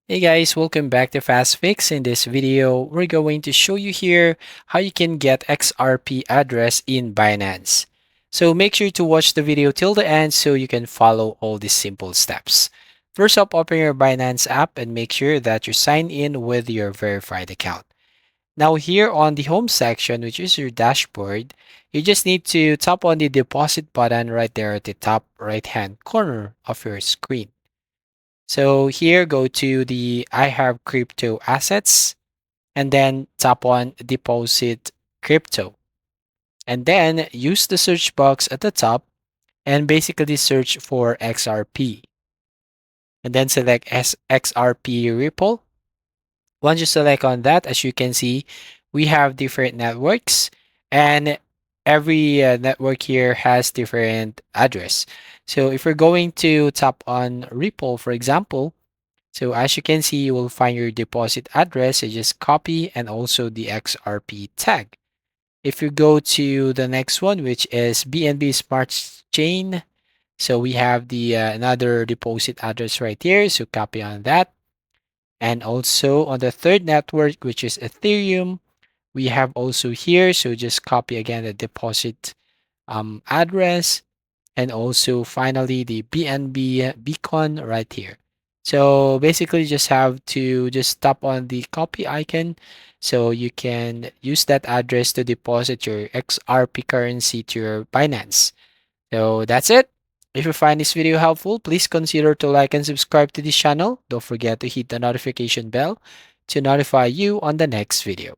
Hey guys, welcome back to Fast Fix. In this video, we're going to show you here how you can get XRP address in Binance. So make sure to watch the video till the end so you can follow all these simple steps. First up, open your Binance app and make sure that you sign in with your verified account. Now here on the home section, which is your dashboard, you just need to tap on the deposit button right there at the top right hand corner of your screen. So here, go to the I have crypto assets and then tap on deposit crypto. And then use the search box at the top and basically search for XRP. And then select XRP Ripple. Once you select on that, as you can see, we have different networks and every network here has different address. So if we're going to tap on Ripple, for example, so as you can see, you will find your deposit address. You just copy and also the XRP tag. If you go to the next one, which is BNB Smart Chain, so we have the another deposit address right here. So copy on that. And also on the third network, which is Ethereum, we have also here. So just copy again the deposit address, and also finally the BNB beacon right here. So basically just have to just tap on the copy icon so you can use that address to deposit your XRP currency to your Binance. So that's it. If you find this video helpful, please consider to like and subscribe to this channel. Don't forget to hit the notification bell to notify you on the next video.